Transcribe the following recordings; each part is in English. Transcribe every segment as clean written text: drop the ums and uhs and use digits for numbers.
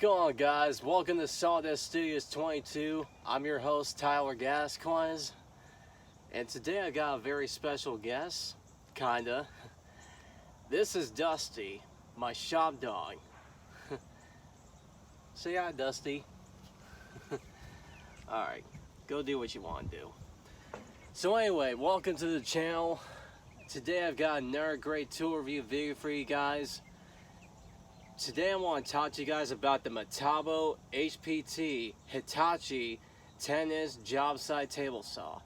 going on, guys? Welcome to Sawdust Studios 22. I'm your host, Tyler Gascoigne, and today I got a very special guest, kinda. This is Dusty, my shop dog. Say hi, Dusty. Alright, go do what you want to do. So anyway, welcome to the channel. Today I've got another great tool review video for you guys. Today I want to talk to you guys about the Metabo HPT Hitachi 10-inch job site table saw.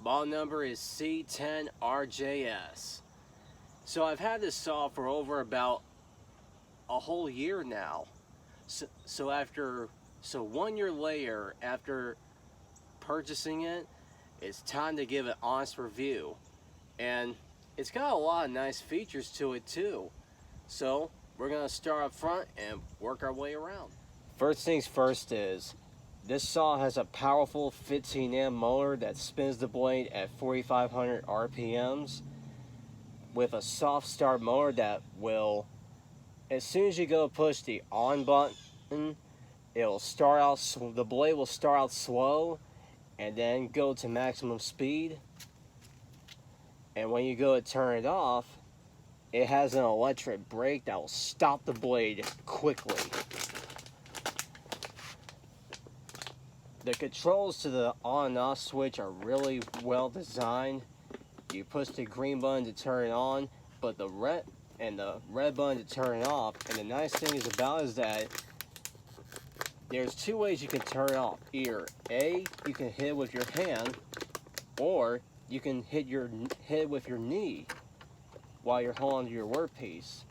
Model number is C10RJS. So I've had this saw for over about a whole year now. So 1 year later after purchasing it, it's time to give an honest review. And it's got a lot of nice features to it too. So we're gonna start up front and work our way around. First things first is, this saw has a powerful 15 amp motor that spins the blade at 4,500 RPMs with a soft start motor that will, as soon as you go push the on button, it'll start out, the blade will start out slow and then go to maximum speed. And when you go to turn it off, it has an electric brake that will stop the blade quickly. The controls to the on and off switch are really well designed. You push the green button to turn it on, but the red button to turn it off. And the nice thing is about is that there's two ways you can turn it off. Either A, you can hit it with your hand, or you can hit it with your knee while you're holding onto your workpiece.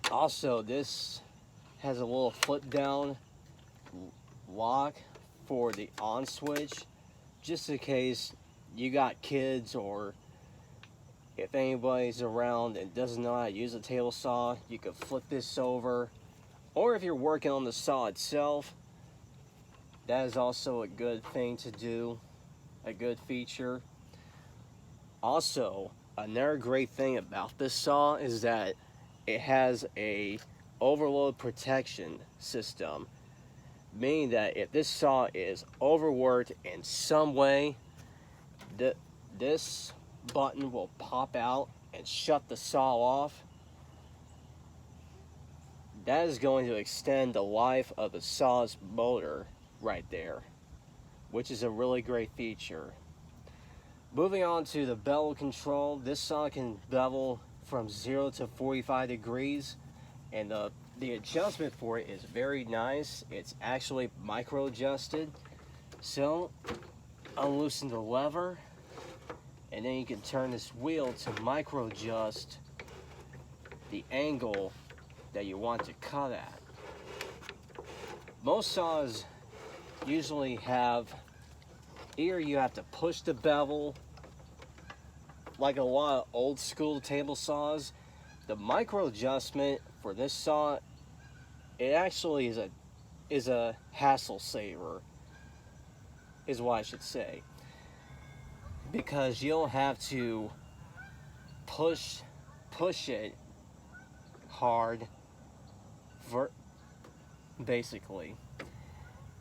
Also, this has a little flip down lock for the on switch, just in case you got kids or if anybody's around and doesn't know how to use a table saw, you can flip this over. Or if you're working on the saw itself, that is also a good thing to do, a good feature. Also, another great thing about this saw is that it has a overload protection system, meaning that if this saw is overworked in some way, this button will pop out and shut the saw off. That is going to extend the life of the saw's motor right there, which is a really great feature. Moving on to the bevel control, this saw can bevel from 0 to 45 degrees, and the adjustment for it is very nice. It's actually micro adjusted. So unloosen the lever, and then you can turn this wheel to micro adjust the angle that you want to cut at. Most saws usually have, either you have to push the bevel, like a lot of old school table saws. The micro adjustment for this saw, it actually is a hassle saver, is what I should say, because you'll have to push it hard basically.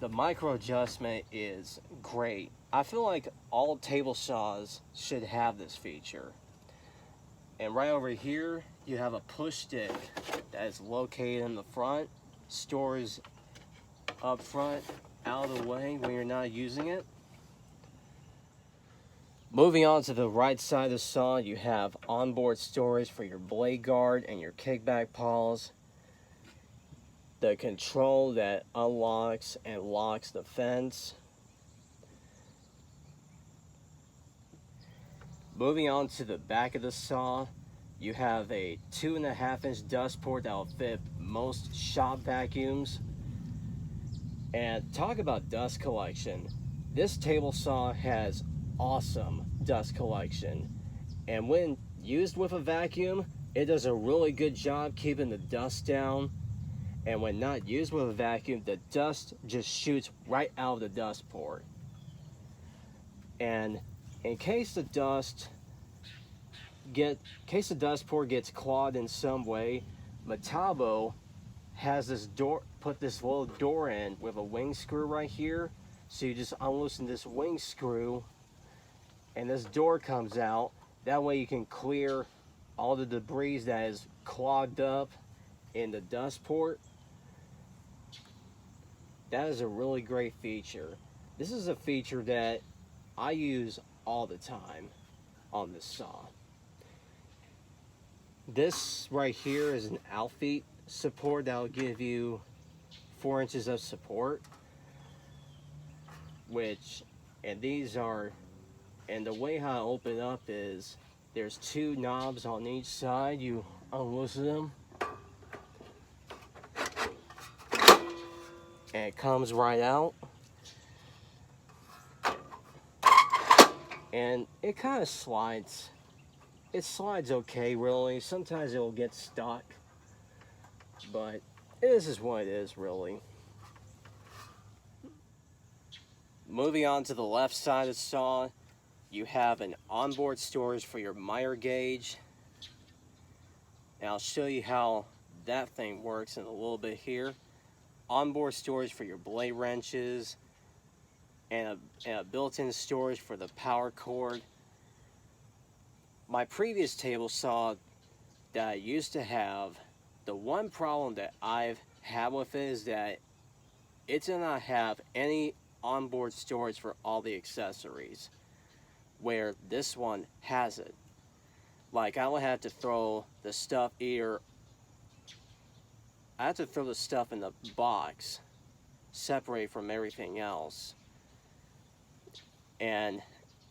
The micro adjustment is great. I feel like all table saws should have this feature. And right over here, you have a push stick that is located in the front, stores up front, out of the way when you're not using it. Moving on to the right side of the saw, you have onboard storage for your blade guard and your kickback paws. The control that unlocks and locks the fence. Moving on to the back of the saw, you have a 2.5-inch dust port that will fit most shop vacuums. And talk about dust collection. This table saw has awesome dust collection. And when used with a vacuum, it does a really good job keeping the dust down. And when not used with a vacuum, the dust just shoots right out of the dust port. And in case the dust port gets clogged in some way, Metabo has this door, put this little door in with a wing screw right here. So you just unloosen this wing screw and this door comes out. That way you can clear all the debris that is clogged up in the dust port. That is a really great feature. This is a feature that I use all the time on this saw. This right here is an outfeet support that will give you 4 inches of support, and the way how I open up is there's 2 knobs on each side. You unloosen them and it comes right out, and it kind of slides. It slides okay, really. Sometimes it'll get stuck, but this is what it is, really. Moving on to the left side of the saw, you have an onboard storage for your miter gauge. And I'll show you how that thing works in a little bit here. Onboard storage for your blade wrenches, and a built-in storage for the power cord. My previous table saw that I used to have, the one problem that I've had with it is that it did not have any onboard storage for all the accessories, where this one has it. Like, I would have to throw the stuff I have to throw the stuff in the box, separate from everything else. And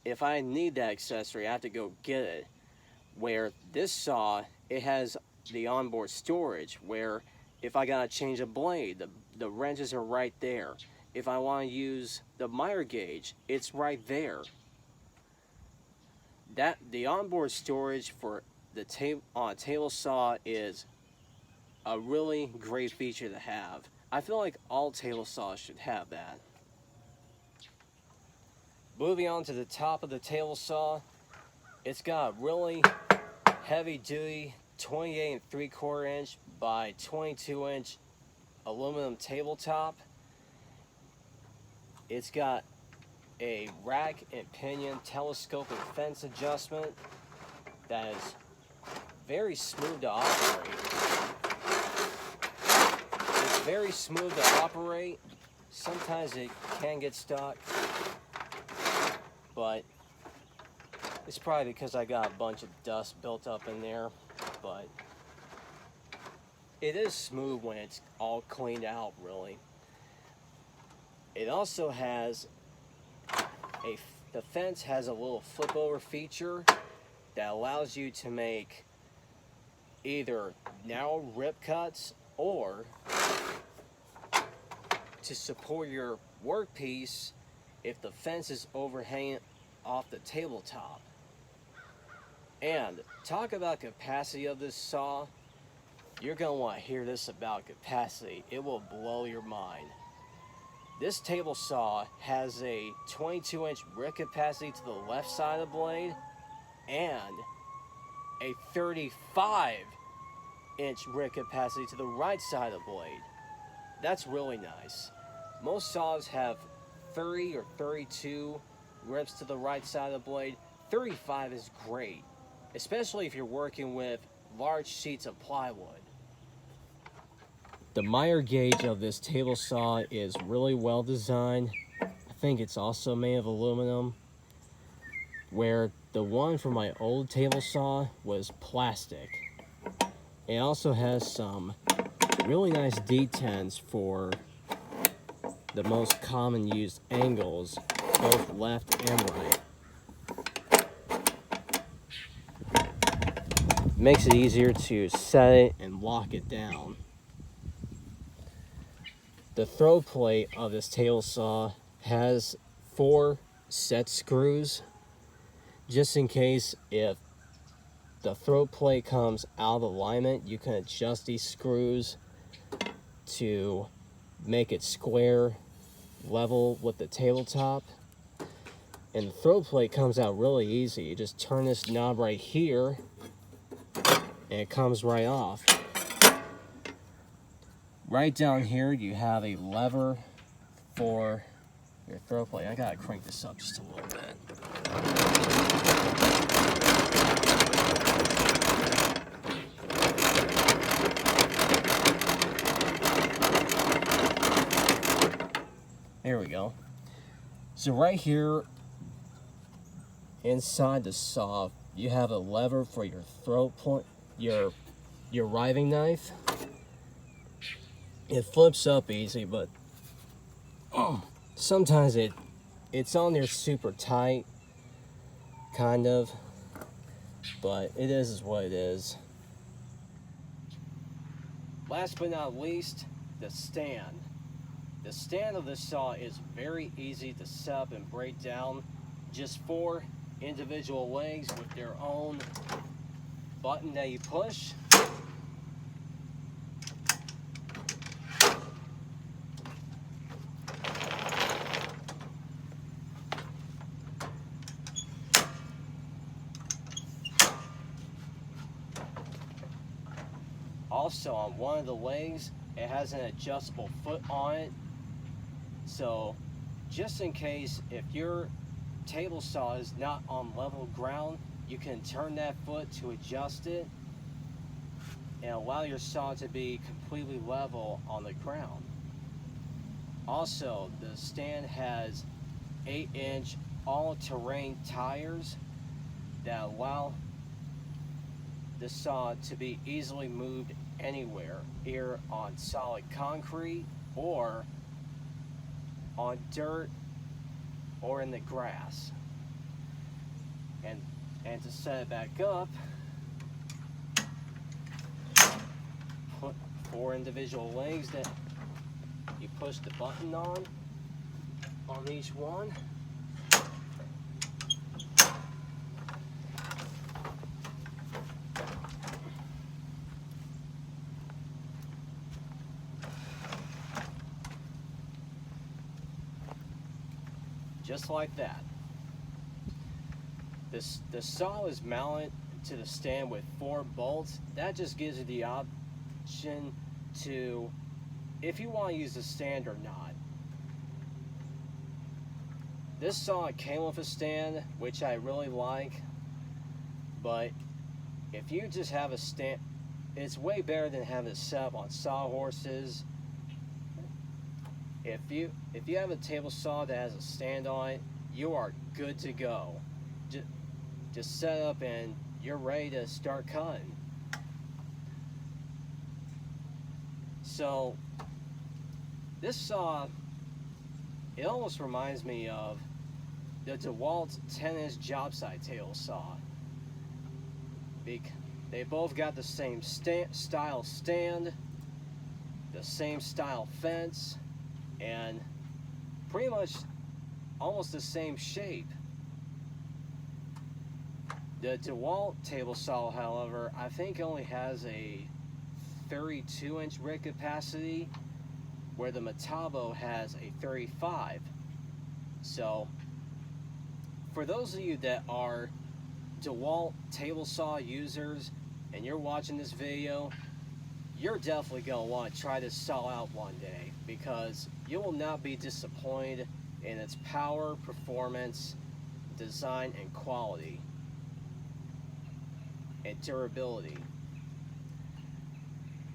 if I need that accessory, I have to go get it. Where this saw, it has the onboard storage, where if I gotta change a blade, the wrenches are right there. If I want to use the miter gauge, it's right there. The onboard storage for the table saw is a really great feature to have. I feel like all table saws should have that. Moving on to the top of the table saw, it's got a really heavy duty 28 3/4 inch by 22 inch aluminum tabletop. It's got a rack and pinion telescopic fence adjustment that is very smooth to operate. It's very smooth to operate. Sometimes it can get stuck, but it's probably because I got a bunch of dust built up in there. But it is smooth when it's all cleaned out, really. It also has the fence has a little flip over feature that allows you to make either narrow rip cuts or to support your workpiece if the fence is overhanging off the tabletop. And talk about capacity of this saw. You're going to want to hear this about capacity. It will blow your mind. This table saw has a 22 inch rip capacity to the left side of the blade and a 35 inch rip capacity to the right side of the blade. That's really nice. Most saws have 30 or 32 rips to the right side of the blade. 35 is great, especially if you're working with large sheets of plywood. The miter gauge of this table saw is really well designed. I think it's also made of aluminum, where the one from my old table saw was plastic. It also has some really nice detents for the most common used angles, both left and right. Makes it easier to set it and lock it down. The throw plate of this table saw has 4 set screws, just in case if the throw plate comes out of alignment. You can adjust these screws to make it square, level with the tabletop. And the throw plate comes out really easy. You just turn this knob right here and it comes right off. right down here you have a lever for your throw plate. I gotta crank this up just a little bit. There we go. So right here inside the saw, you have a lever for your throat point, your riving knife. It flips up easy, but sometimes it's on there super tight, kind of, but it is what it is. Last but not least, the stand. The stand of this saw is very easy to set up and break down. Just 4 individual legs with their own button that you push. Also, on one of the legs, it has an adjustable foot on it. So, just in case if your table saw is not on level ground, you can turn that foot to adjust it and allow your saw to be completely level on the ground. Also, the stand has 8-inch all-terrain tires that allow the saw to be easily moved anywhere, either on solid concrete or on dirt or in the grass. And to set it back up, put 4 individual legs that you push the button on each one. Just like that. The saw is mounted to the stand with 4 bolts. That just gives you the option to, if you want to use the stand or not. This saw came with a stand, which I really like, but if you just have a stand, it's way better than having it set up on sawhorses. If you have a table saw that has a stand on it, you are good to go. Just set up and you're ready to start cutting. So this saw, it almost reminds me of the DeWalt 10-inch job site table saw. They both got the same style stand, the same style fence, and pretty much almost the same shape. The DeWalt table saw, however, I think only has a 32-inch rig capacity, where the Metabo has a 35. So, for those of you that are DeWalt table saw users and you're watching this video, you're definitely going to want to try this saw out one day, because you will not be disappointed in its power, performance, design, and quality, and durability.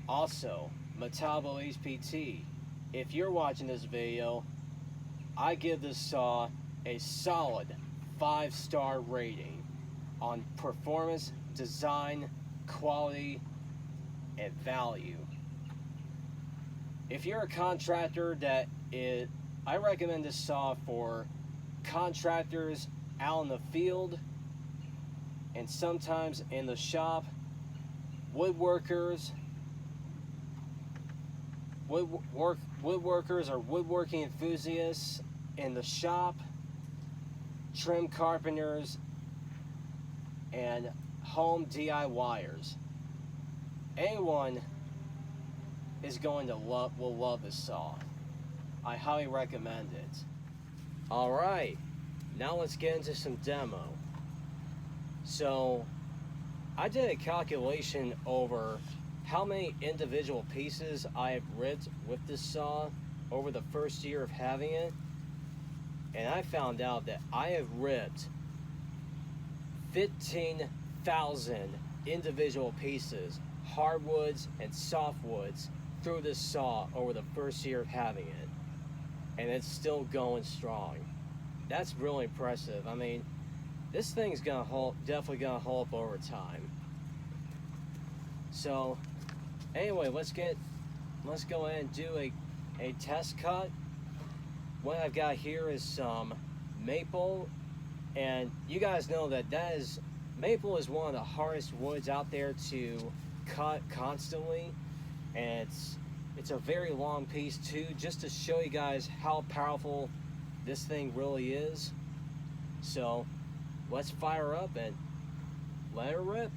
Also, Metabo HPT. If you're watching this video, I give this saw a solid 5-star rating on performance, design, quality, and value. If you're a contractor I recommend this saw for contractors out in the field and sometimes in the shop, woodworkers or woodworking enthusiasts in the shop, trim carpenters, and home DIYers. Anyone is going to will love this saw. I highly recommend it. Alright, now let's get into some demo. So, I did a calculation over how many individual pieces I have ripped with this saw over the first year of having it, and I found out that I have ripped 15,000 individual pieces, hardwoods and softwoods, through this saw over the first year of having it, and it's still going strong. That's really impressive. I mean, this thing's gonna definitely gonna hold up over time. So anyway, let's go ahead and do a test cut. What I've got here is some maple, and you guys know that maple is one of the hardest woods out there to cut constantly, and it's a very long piece too, just to show you guys how powerful this thing really is. So let's fire up and let it rip.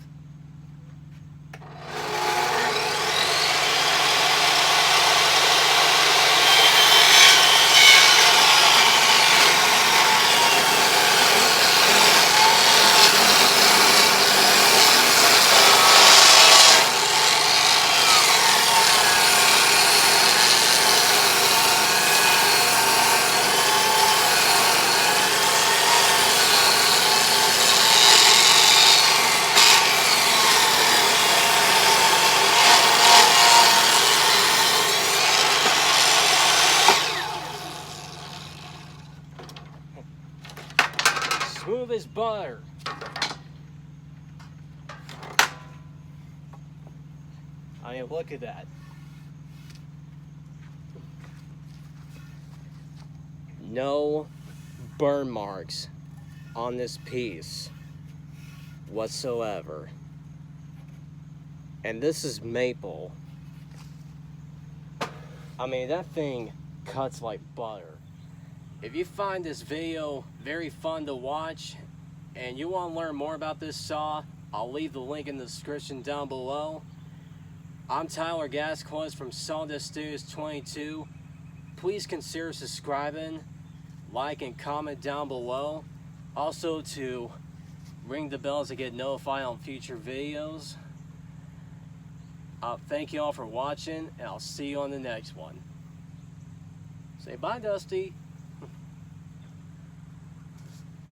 Smooth as butter. I mean, look at that. No burn marks on this piece whatsoever. And this is maple. I mean, that thing cuts like butter. If you find this video very fun to watch and you want to learn more about this saw, I'll leave the link in the description down below. I'm Tyler Gascoigne from Sawdust Studios 22. Please consider subscribing, like, and comment down below. Also to ring the bells to get notified on future videos. Thank you all for watching, and I'll see you on the next one. Say bye, Dusty.